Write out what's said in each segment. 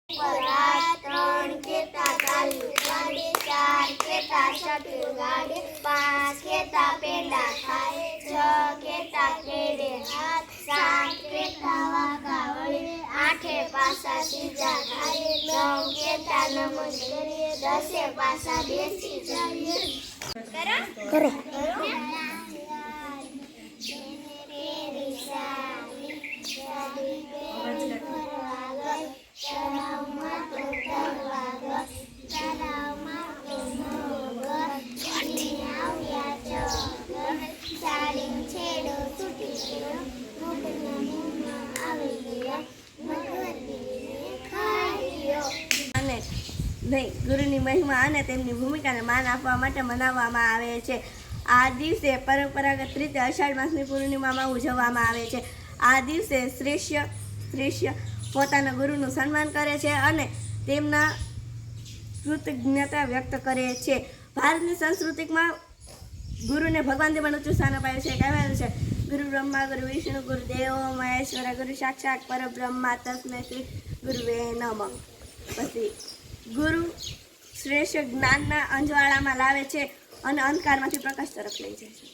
ત્રણ કેતા તાલી ગાડી, ચાર કેતા ચકલી ગાડી, પાંચ કેતા પેંડા ખાય, છ કેતા કેડે હાથ, સાત કેતા વાઘા વળી, આઠે પાસા સીધા થાય, નવ કેતા નમન કરીએ, દસે પાસા બેસી જઈએ. કરો નહીં ગુરુની મહિમા અને તેમની ભૂમિકાને માન આપવા માટે મનાવવામાં આવે છે. આ દિવસે પરંપરાગત રીતે અષાઢ માસની પૂર્ણિમામાં ઉજવવામાં આવે છે. આ દિવસે શિષ્ય પોતાના ગુરુનું સન્માન કરે છે અને તેમના કૃતજ્ઞતા વ્યક્ત કરે છે. ભારતની સંસ્કૃતિમાં ગુરુને ભગવાનથી પણ ઊંચું સ્થાન અપાયું છે. કહેવાયું છે ગુરુ બ્રહ્મા ગુરુ વિષ્ણુ ગુરુ દેવો મહેશ્વર ગુરુ સાક્ષાત પરબ્રહ્મા તસ્મૈ શ્રી ગુરુવે નમઃ. પછી ગુરુ શ્રેષ્ઠ જ્ઞાનના અંજવાળામાં લાવે છે અને અંધકારમાંથી પ્રકાશ તરફ લઈ જાય છે.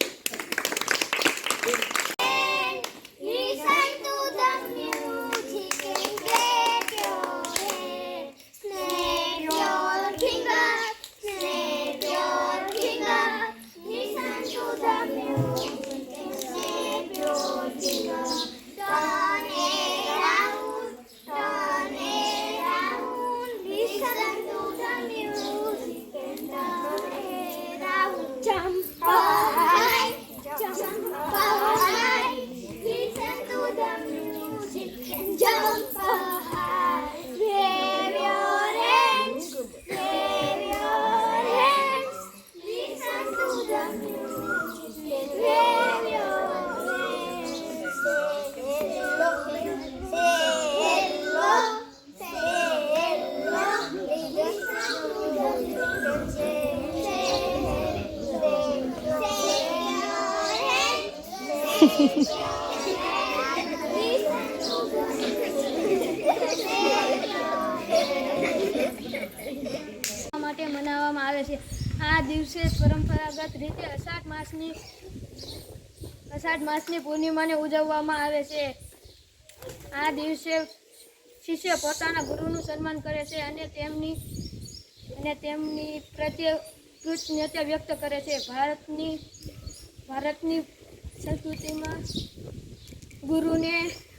માટે મનાવવામાં આવે છે. આ દિવસે પરંપરાગત રીતે અષાઢ માસની પૂર્ણિમાને ઉજવવામાં આવે છે. આ દિવસે શિષ્ય પોતાના ગુરુનું સન્માન કરે છે અને તેમની પ્રત્યે કૃતજ્ઞતા વ્યક્ત કરે છે. ભારતની સંસ્કૃતિમાં ગુરુને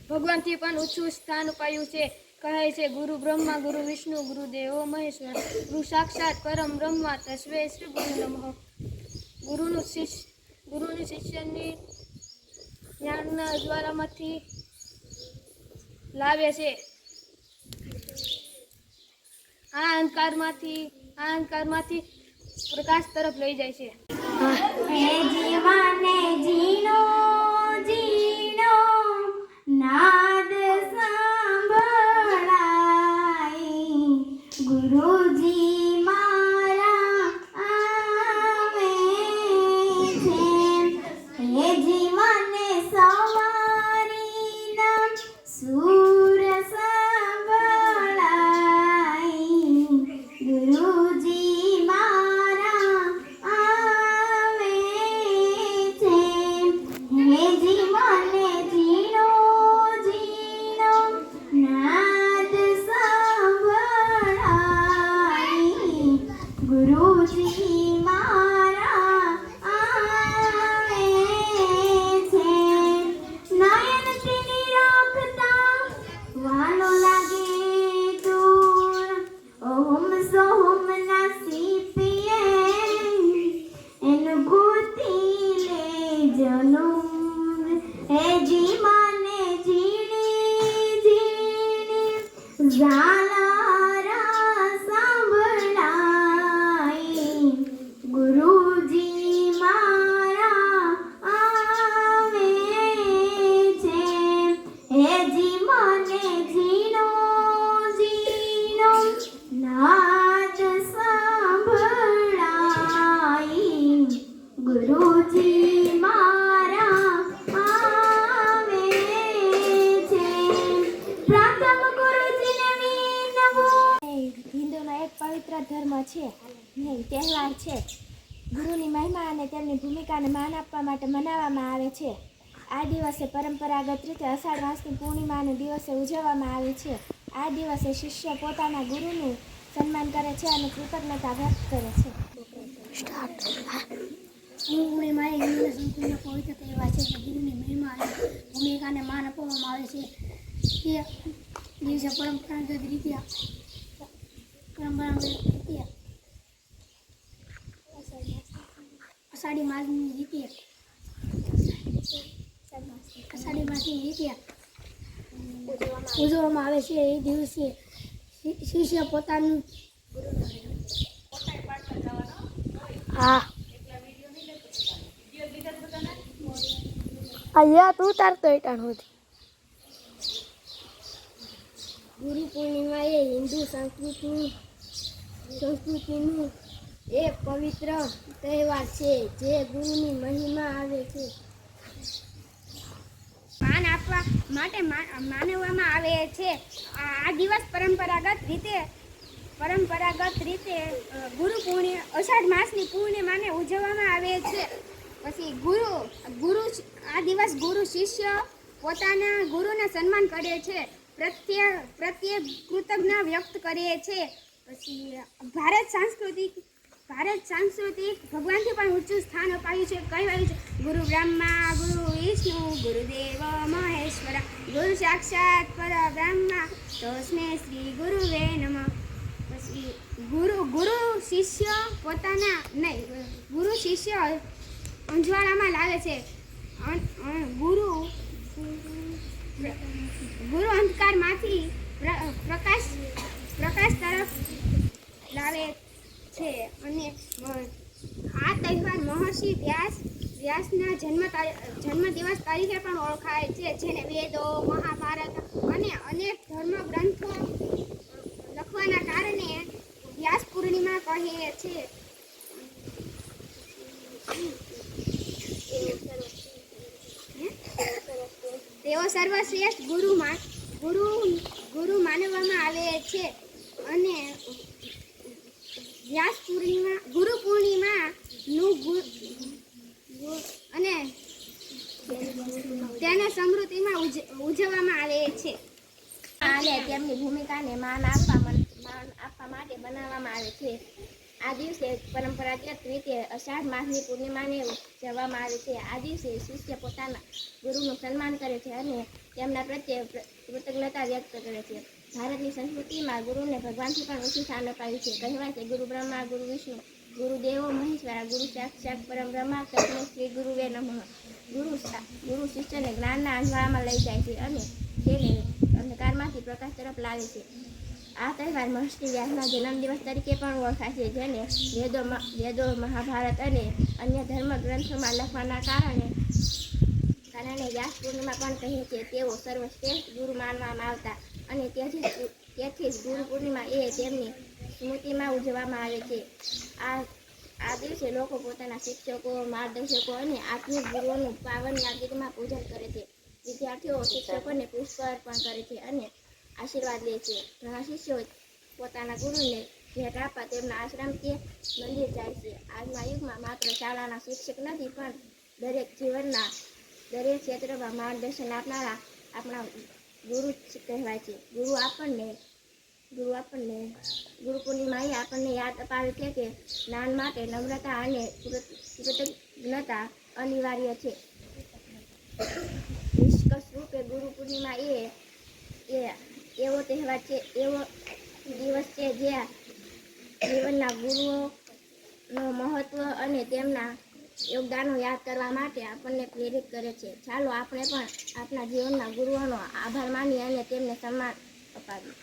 ભગવાનથી પણ ઊંચું સ્થાન અપાયું છે. કહે છે ગુરુ બ્રહ્મા ગુરુ વિષ્ણુ ગુરુ દેવો મહેશ્વર ગુરુ સાક્ષાત પરમ બ્રહ્મા તસ્મૈ શ્રી ગુરુ નમઃ. ગુરુની શિષ્યની જ્ઞાનના અજવાળામાંથી લાવે છે. આ અંધકારમાંથી પ્રકાશ તરફ લઈ જાય છે. જીવાને જીનો જીનો નાદ સાંભળાય, ગુરુજી મારા આવે છે. હે જીવાને સવારીના સુર સાંભળાય, ગુરુજી મારા આવે છે. હે જીવાને જીનો જીનો નાદ સાંભળાય, ગુરુજી મારા આવે છે. નયન તેની રાખતા વાલો લાગે દૂર, ઓમ સોમ નાસી પીએ એનું ગોતી લે જનુમ. હે જીવાને ઝીણી ઝીણી ઝાલારા સાંભળાય, ગુરુજી મારા આવે છે. હે જીવાને ઝીણો ઝીણો નાદ સાંભળાય, ગુરુજી મારા આવે છે. પ્રથમ ગુરુજીને છે નહીં, તહેવાર છે. ગુરુની મહિમા અને તેમની ભૂમિકાને માન આપવા માટે મનાવવામાં આવે છે. આ દિવસે પરંપરાગત રીતે અષાઢ માસની પૂર્ણિમાને દિવસે ઉજવવામાં આવે છે. આ દિવસે શિષ્ય પોતાના ગુરુનું સન્માન કરે છે અને કૃતજ્ઞતા વ્યક્ત કરે છે. પૂર્ણિમા એ હિન્દુ સંસ્કૃતિનો પવિત્ર તહેવાર છે કે ગુરુની મહિમા અને ભૂમિકાને માન આપવામાં આવે છે. તે દિવસે પરંપરાગત રીતે અષાઢી માસની રીતે ઉજવવામાં આવે છે. એ દિવસે શિષ્ય પોતાનું ગુરુ પૂર્ણિમા એ હિન્દુ સંસ્કૃતિનું એક પવિત્ર તહેવાર છે જે ગુરુની મહિમા આવે છે. માન આપવા માટે માનવામાં આવે છે. આ દિવસ પરંપરાગત રીતે અષાઢ માસની પૂર્ણિમાને ઉજવવામાં આવે છે. પછી આ દિવસ ગુરુ શિષ્ય પોતાના ગુરુને સન્માન કરે છે, પ્રત્યે કૃતજ્ઞતા વ્યક્ત કરે છે. પછી ભારત સાંસ્કૃતિક ભગવાનથી પણ ઊંચું સ્થાન અપાયું છે. કહેવાયું છે ગુરુ બ્રહ્મા ગુરુ વિષ્ણુ ગુરુદેવ મહેશ્વર ગુરુ સાક્ષાત પરબ્રહ્મ તસ્મે શ્રી ગુરુવે નમઃ. પછી ગુરુ શિષ્ય અંજવાળામાં લાવે છે. ગુરુ અંધકારમાંથી પ્રકાશ તરફ લાવે છે. અને આ તહેવાર મહર્ષિ વ્યાસના જન્મદિવસ તરીકે પણ ઓળખાય છે, જેને વેદો, મહાભારત અને અનેક ધર્મગ્રંથો લખવાના કારણે વ્યાસ પૂર્ણિમા કહે છે. તેઓ સર્વશ્રેષ્ઠ ગુરુ માનવામાં આવે છે. અને ગુરુ પૂર્ણિમા અને તેને સમૃદ્ધિમાં ઉજવવામાં આવે છે. અને તેમની ભૂમિકાને માન આપવા માટે બનાવવામાં આવે છે. આ દિવસે પરંપરાગત રીતે અષાઢ માસની પૂર્ણિમાને ઉજવવામાં આવે છે. આ દિવસે શિષ્ય પોતાના ગુરુનું સન્માન કરે છે અને તેમના પ્રત્યે કૃતજ્ઞતા વ્યક્ત કરે છે. ભારતની સંસ્કૃતિમાં ગુરુને ભગવાનથી પણ ઊંચું સ્થાન અપાયું છે. કહેવાય છે ગુરુ બ્રહ્મા ગુરુ વિષ્ણુ ગુરુદેવો મહેશ્વર ગુરુ સાક્ષાત પરબ્રહ્મ તસ્મે શ્રી ગુરુવે નમઃ. ગુરુ શિષ્યને જ્ઞાનના અંજવાળામાં લઈ જાય છે અને તેને અંધકારમાંથી પ્રકાશ તરફ લાવે છે. આ તહેવાર મહર્ષિ વ્યાસના જન્મદિવસ તરીકે પણ ઓળખાય છે, જેને વેદો, મહાભારત અને અન્ય ધર્મગ્રંથોમાં લખવાના કારણે વ્યાસ પૂર્ણિમા પણ કહે છે. તેઓ સર્વશ્રેષ્ઠ ગુરુ માનવામાં આવતા અને તેથી જ ગુરુ પૂર્ણિમા એ તેમની સ્મૃતિમાં ઉજવવામાં આવે છે. આ દિવસે લોકો પોતાના શિક્ષકો, માર્ગદર્શકો અને આત્મિક ગુરુઓનું પાવન યાદગીરીમાં પૂજન કરે છે. વિદ્યાર્થીઓ શિક્ષકોને પુષ્પ અર્પણ કરે છે અને આશીર્વાદ લે છે. ઘણા શિષ્યો પોતાના ગુરુને ભેટ આપવા તેમના આશ્રમ કે મંદિર જાય છે. આજના યુગમાં માત્ર શાળાના શિક્ષક નથી, પણ જીવનના દરેક ક્ષેત્રમાં માર્ગદર્શન આપનારા આપણા ગુરુ કહેવાય છે. ગુરુ પૂર્ણિમાએ આપણને યાદ અપાવે છે કે જ્ઞાન માટે નમ્રતા અને કૃતજ્ઞતા અનિવાર્ય છે. નિષ્કર્ષ રૂપે ગુરુ પૂર્ણિમા એ એવો તહેવાર છે, એવો દિવસ છે જે જીવનના ગુરુઓનો મહત્વ અને તેમના યોગદાનો યાદ કરવા માટે આપણને પ્રેરિત કરે છે. ચાલો આપણે પણ આપણા જીવનના ગુરુઓનો આભાર માનીએ અને તેમને સન્માન અપાવીએ.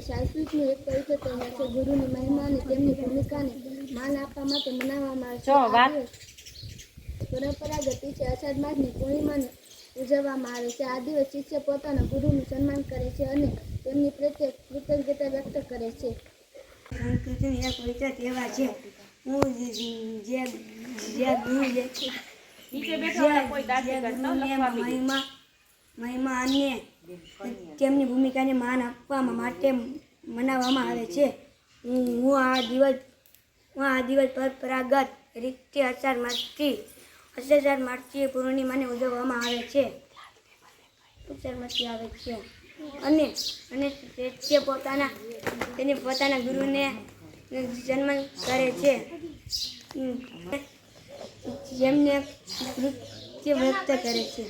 સંસ્કૃતનું એક પવિત્ર તહેવાર છે. ગુરુની મહિમા અને તેમની ભૂમિકાને માન આપવા માટે મનાવવામાં આવે છે. પરંપરાગત રીતે અષાઢ માસની પૂર્ણિમાને ઉજવવામાં આવે છે. આ દિવસ શિષ્ય પોતાના ગુરુનું સન્માન કરે છે અને તેમની પ્રત્યે કૃતજ્ઞતા વ્યક્ત કરે છે. સંસ્કૃતિનો એક પવિત્ર તહેવાર છે. મહિમા અને તેમની ભૂમિકાને માન આપવા માટે મનાવવામાં આવે છે. હું આ દિવસ પરંપરાગત રીતે અષાઢ માસથી પૂર્ણિમાને ઉજવવામાં આવે છે. અને તે પોતાના ગુરુને સન્માન કરે છે, જેમને કૃત્ય વ્યક્ત કરે છે.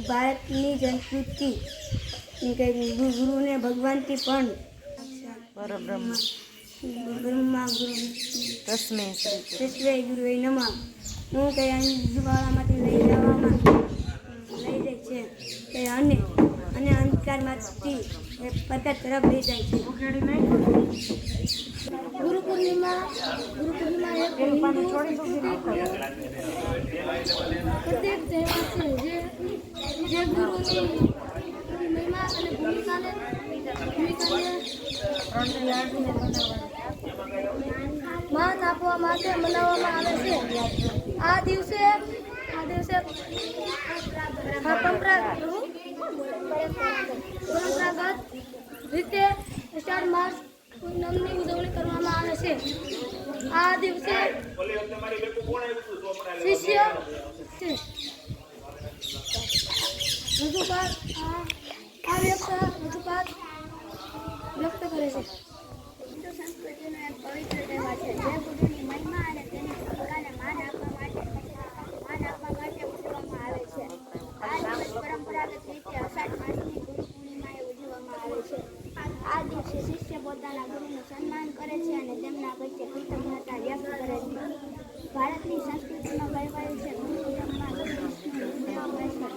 ભારતની સંસ્કૃતિ ગુરુને ભગવાનથી પણ બ્રહ્મા ગુરુ તસ્મૈ ગુરુવે નમઃ હું કઈ અંજવાળામાંથી લઈ જાય છે અને અંધકારમાંથી પ્રકાશ તરફ લઈ જાય છે. ગુરુ પૂર્ણિમા એક હિન્દુ સંસ્કૃતિક પ્રત્યેક તહેવાર છે જે ગુરુની મહિમા અને ભૂમિકાને માન આપવા માટે મનાવવામાં આવે છે. આ દિવસે પરંપરાગત રીતે અષાઢ માસ પૂનમની ઉજવણી કરવામાં આવે છે. આ દિવસે શિષ્ય છે રજૂઆત વ્યક્ત કરે છે. હિન્દુ સંસ્કૃતિનો એક પવિત્ર તહેવાર છે જે ગુરુની મહિમા અને તેની ભૂમિકાને માન આપવા માટે ઉજવવામાં આવે છે. આ દિવસ પરંપરાગત રીતે અષાઢ માસની ગુરુ પૂર્ણિમાએ ઉજવવામાં આવે છે. આ દિવસે શિષ્ય પોતાના ગુરુનું સન્માન કરે છે અને તેમના પ્રત્યે કૃતજ્ઞતા વ્યક્ત કરે છે. ભારતની સંસ્કૃતિમાં કહેવાયું છે ગુરુ બ્રહ્મા ગુરુ વિષ્ણુ ગુરુદેવ મહેશ્વર.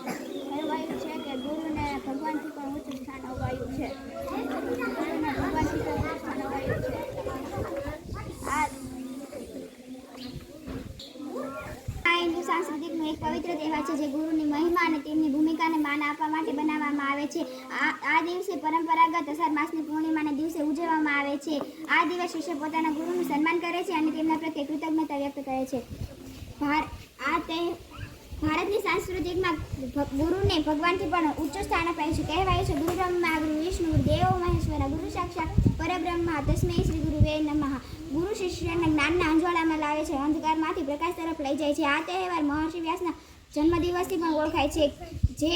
કહેવાયું છે કે ગુરુને ભગવાનથી પણ ઊંચું સ્થાન અપાયું છે. હિન્દુ સાંસ્કૃતિકનો એક પવિત્ર તહેવાર છે જે ગુરુની મહિમા અને તેમની ભૂમિકાને માન આપવા માટે બનાવવામાં આવે છે. આ દિવસે પરંપરાગત અષાઢ માસની પૂર્ણિમાના દિવસે ઉજવવામાં આવે છે. આ દિવસ શિષ્ય પોતાના ગુરુનું સન્માન કરે છે અને તેમના પ્રત્યે કૃતજ્ઞતા વ્યક્ત કરે છે. ભારતની સંસ્કૃતિમાં ગુરુને ભગવાનથી પણ ઊંચું સ્થાન અપાયું છે. કહેવાયું છે ગુરુ બ્રહ્મા ગુરુ વિષ્ણુ ગુરુ દેવો મહેશ્વર ગુરુ સાક્ષાત પરબ્રહ્મા તસ્મૈ શ્રી ગુરુવે નમઃ. ગુરુ શિષ્યને જ્ઞાનના અંજવાળામાં લાવે છે, અંધકારમાંથી પ્રકાશ તરફ લઈ જાય છે. આ તહેવાર મહર્ષિ વ્યાસના જન્મદિવસથી પણ ઓળખાય છે, જે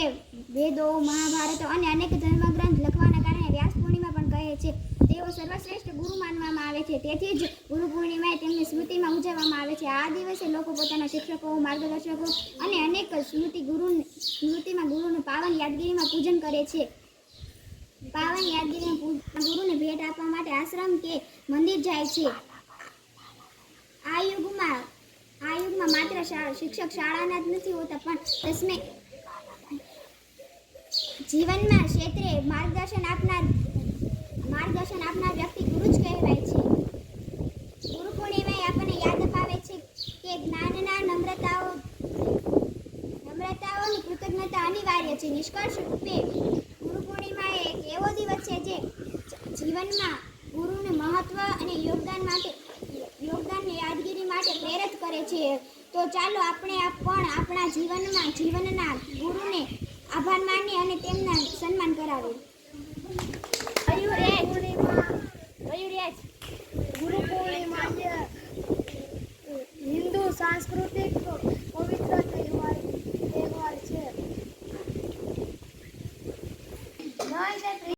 વેદો મહાભારતો અને અનેક ધર્મગ્રંથ લખવાના કારણે વ્યાસ પૂર્ણિમા પણ કહે છે. તેઓ સર્વશ્રેષ્ઠ ગુરુ માનવામાં આવે છે, તેથી જ ગુરુ પૂર્ણિમાએ તેમની સ્મૃતિમાં ઉજવવામાં આવે છે. આ દિવસે લોકો પોતાના શિક્ષકો, માર્ગદર્શકો અને અનેક સ્મૃતિમાં ગુરુનું પાવન યાદગીરીમાં પૂજન કરે છે. પાવન યાદગીરીમાં ગુરુને ભેટ આપવા માટે આશ્રમ કે મંદિર જાય છે. આ યુગમાં માત્ર શિક્ષક શાળાના જ નથી હોતા, પણ તસ્મે જીવનમાં ક્ષેત્રે માર્ગદર્શન આપનાર વ્યક્તિ ગુરુ જ કહેવાય છે. ગુરુ પૂર્ણિમાએ આપણને યાદ અપાવે છે કે જ્ઞાનના નમ્રતાઓની કૃતજ્ઞતા અનિવાર્ય છે. નિષ્કર્ષ રૂપે ગુરુ પૂર્ણિમા એક એવો દિવસ છે જે જીવનમાં ગુરુનું મહત્વ અને યોગદાનને યાદગીરી માટે પ્રેરિત કરે છે. તો ચાલો આપણે પણ આપણા જીવનના ગુરુને આભાર માનીએ અને તેમના સન્માન કરાવીએ. ગુરુ પૂર્ણિમા હિન્દુ સાંસ્કૃતિક